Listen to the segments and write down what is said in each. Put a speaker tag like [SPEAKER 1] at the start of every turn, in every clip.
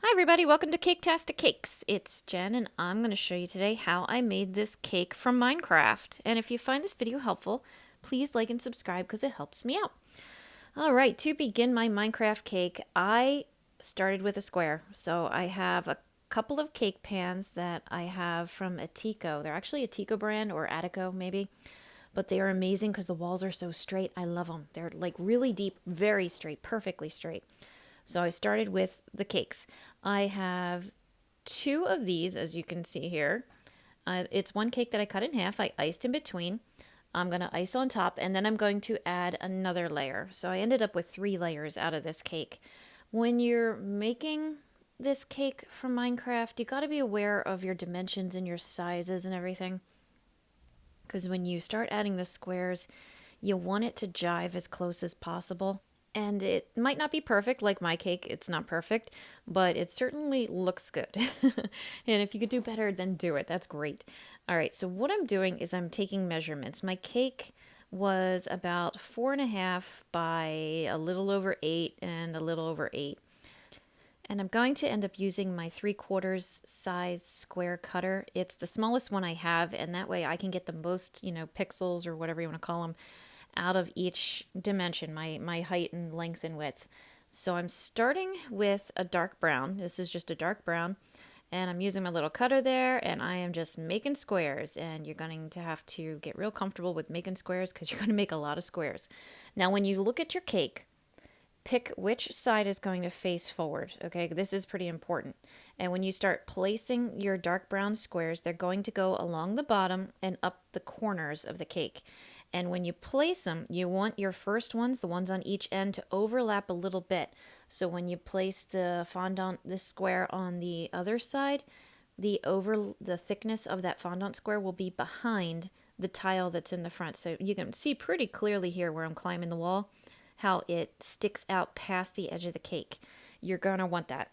[SPEAKER 1] Hi everybody, welcome to Caketastic Cakes. It's Jen and I'm going to show you today how I made this cake from Minecraft. And if you find this video helpful, please like and subscribe because it helps me out. Alright, to begin my Minecraft cake, I started with a square. So I have a couple of cake pans that I have from Atico. They're actually a Atico brand or Attico maybe. But they are amazing because the walls are so straight. I love them. They're like really deep, very straight, perfectly straight. So I started with the cakes. I have two of these, as you can see here. It's one cake that I cut in half. I iced in between. I'm going to ice on top, and then I'm going to add another layer. So I ended up with 3 layers out of this cake. When you're making this cake from Minecraft, you got to be aware of your dimensions and your sizes and everything. Because when you start adding the squares, you want it to jive as close as possible. And it might not be perfect, like my cake, it's not perfect, but it certainly looks good. And if you could do better, then do it. That's great. All right, so what I'm doing is I'm taking measurements. My cake was about 4.5 by a little over 8 and a little over 8. And I'm going to end up using my 3/4 size square cutter. It's the smallest one I have, and that way I can get the most, pixels or whatever you want to call them out of each dimension, my height and length and width. So I'm starting with a dark brown. This is just a dark brown. And I'm using my little cutter there, and I am just making squares. And you're going to have to get real comfortable with making squares because you're going to make a lot of squares. Now, when you look at your cake, pick which side is going to face forward. Okay, this is pretty important. And when you start placing your dark brown squares, they're going to go along the bottom and up the corners of the cake. And when you place them, you want your first ones, the ones on each end, to overlap a little bit. So when you place the fondant, this square on the other side, the thickness of that fondant square will be behind the tile that's in the front. So you can see pretty clearly here where I'm climbing the wall, how it sticks out past the edge of the cake. You're going to want that.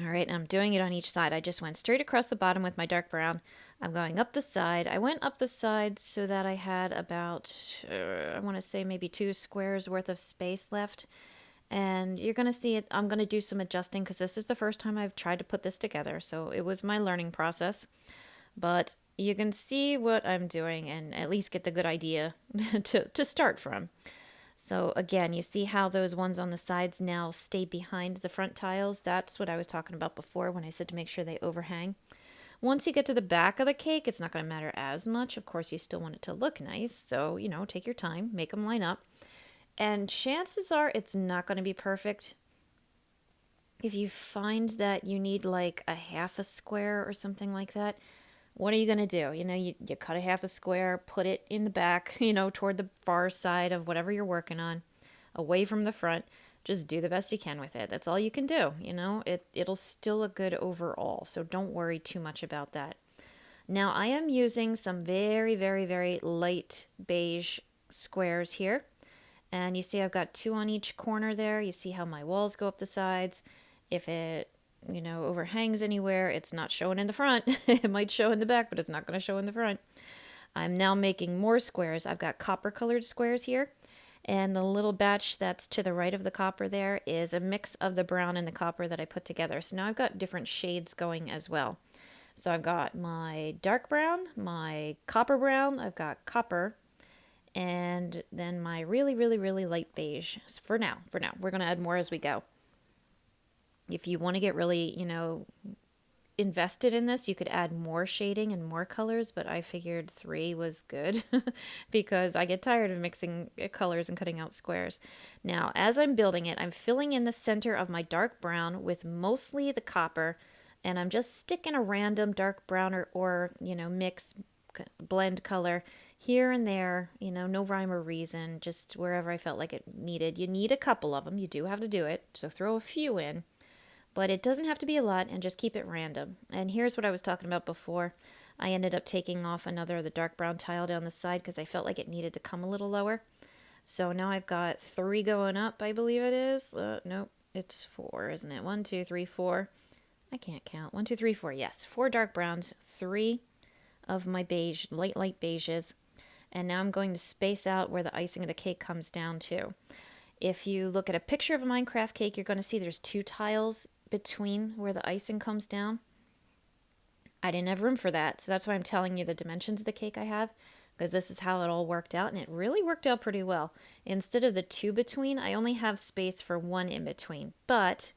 [SPEAKER 1] All right, I'm doing it on each side. I just went straight across the bottom with my dark brown. I'm going up the side. I went up the side so that I had about, I want to say maybe 2 squares worth of space left. And you're going to see it. I'm going to do some adjusting because this is the first time I've tried to put this together. So it was my learning process. But you can see what I'm doing and at least get the good idea to start from. So again, you see how those ones on the sides now stay behind the front tiles? That's what I was talking about before when I said to make sure they overhang. Once you get to the back of the cake, it's not going to matter as much. Of course, you still want it to look nice. So, take your time, make them line up. And chances are it's not going to be perfect. If you find that you need like a half a square or something like that, what are you going to do? You cut a half a square, put it in the back, toward the far side of whatever you're working on, away from the front. Just do the best you can with it. That's all you can do. It'll still look good overall. So don't worry too much about that. Now I am using some very, very, very light beige squares here. And you see I've got 2 on each corner there. You see how my walls go up the sides. If it overhangs anywhere, it's not showing in the front. It might show in the back, but it's not going to show in the front. I'm now making more squares. I've got copper colored squares here. And the little batch that's to the right of the copper there is a mix of the brown and the copper that I put together. So now I've got different shades going as well. So I've got my dark brown, my copper brown, I've got copper, and then my really, really, really light beige. For now. We're going to add more as we go. If you want to get really, invested in this, you could add more shading and more colors, but I figured 3 was good because I get tired of mixing colors and cutting out squares. Now, as I'm building it, I'm filling in the center of my dark brown with mostly the copper, and I'm just sticking a random dark brown or mix, blend color here and there, no rhyme or reason, just wherever I felt like it needed. You need a couple of them. You do have to do it, so throw a few in. But it doesn't have to be a lot, and just keep it random. And here's what I was talking about before. I ended up taking off another of the dark brown tile down the side because I felt like it needed to come a little lower. So now I've got 3 going up, I believe it is. Nope, it's 4, isn't it? 1, 2, 3, 4. I can't count. 1, 2, 3, 4. Yes, 4 dark browns, 3 of my beige, light beiges. And now I'm going to space out where the icing of the cake comes down to. If you look at a picture of a Minecraft cake, you're going to see there's 2 tiles between where the icing comes down. I didn't have room for that, so that's why I'm telling you the dimensions of the cake I have, because this is how it all worked out, and it really worked out pretty well. Instead of the 2 between, I only have space for 1 in between, but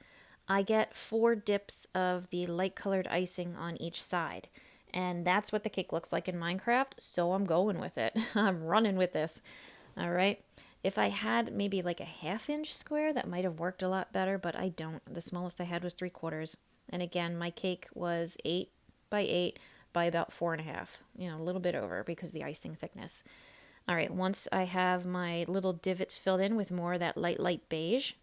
[SPEAKER 1] I get 4 dips of the light colored icing on each side. And that's what the cake looks like in Minecraft, so I'm going with it. I'm running with this. All right. If I had maybe like a 1/2 inch square, that might have worked a lot better, but I don't. The smallest I had was 3/4. And again, my cake was 8 by 8 by about 4.5, a little bit over because of the icing thickness. All right, once I have my little divots filled in with more of that light beige,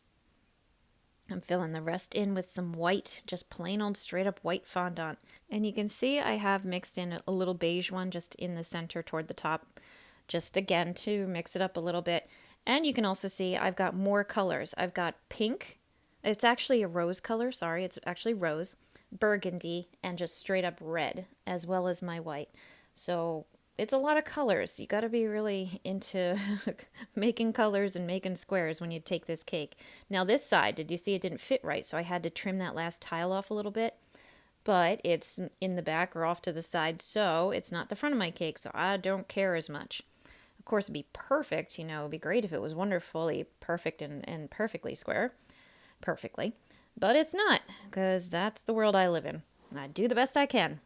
[SPEAKER 1] I'm filling the rest in with some white, just plain old straight up white fondant. And you can see I have mixed in a little beige one just in the center toward the top, just again to mix it up a little bit. And you can also see I've got more colors. I've got pink. It's actually a rose color. Sorry, it's actually rose, burgundy, and just straight up red, as well as my white. So it's a lot of colors. You got to be really into making colors and making squares when you take this cake. Now this side, did you see it didn't fit right? So I had to trim that last tile off a little bit. But it's in the back or off to the side, so it's not the front of my cake, so I don't care as much. Of course, it'd be perfect, it'd be great if it was wonderfully perfect and perfectly square. Perfectly. But it's not, because that's the world I live in. I do the best I can.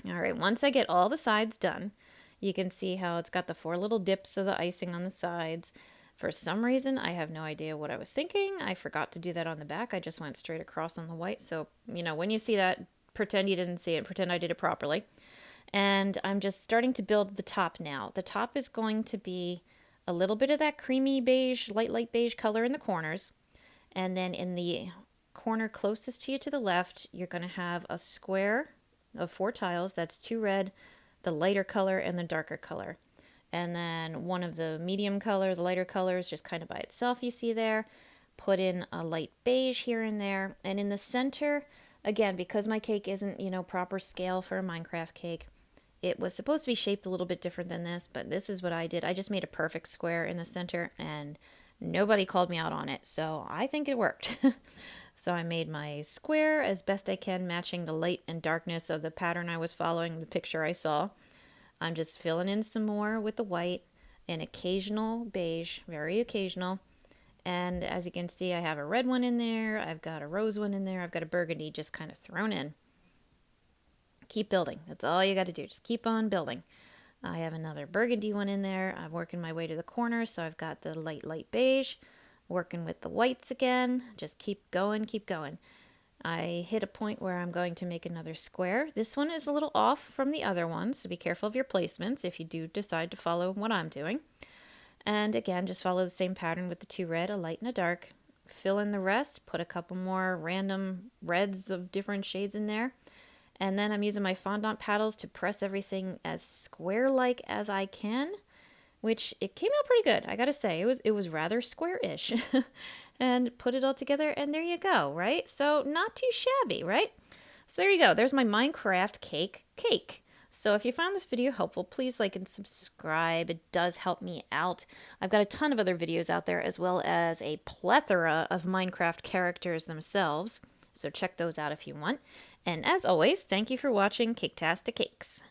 [SPEAKER 1] All right, once I get all the sides done, you can see how it's got the 4 little dips of the icing on the sides. For some reason, I have no idea what I was thinking. I forgot to do that on the back. I just went straight across on the white. So, when you see that, pretend you didn't see it. Pretend I did it properly. And I'm just starting to build the top now. The top is going to be a little bit of that creamy beige, light beige color in the corners. And then in the corner closest to you to the left, you're going to have a square of 4 tiles. That's 2 red, the lighter color, and the darker color. And then one of the medium color, the lighter colors, just kind of by itself, you see there. Put in a light beige here and there. And in the center, again, because my cake isn't, proper scale for a Minecraft cake, it was supposed to be shaped a little bit different than this, but this is what I did. I just made a perfect square in the center, and nobody called me out on it, so I think it worked. So I made my square as best I can, matching the light and darkness of the pattern I was following, the picture I saw. I'm just filling in some more with the white, an occasional beige, very occasional. And as you can see, I have a red one in there, I've got a rose one in there, I've got a burgundy just kind of thrown in. Keep building. That's all you got to do. Just keep on building. I have another burgundy one in there. I'm working my way to the corner, so I've got the light beige. Working with the whites again. Just keep going, keep going. I hit a point where I'm going to make another square. This one is a little off from the other one, so be careful of your placements if you do decide to follow what I'm doing. And again, just follow the same pattern with the 2 red, a light and a dark. Fill in the rest, put a couple more random reds of different shades in there. And then I'm using my fondant paddles to press everything as square-like as I can, which it came out pretty good. I gotta say, it was rather square-ish. And put it all together, and there you go, right? So not too shabby, right? So there you go. There's my Minecraft cake. So if you found this video helpful, please like and subscribe. It does help me out. I've got a ton of other videos out there, as well as a plethora of Minecraft characters themselves. So check those out if you want. And as always, thank you for watching Caketastic Cakes.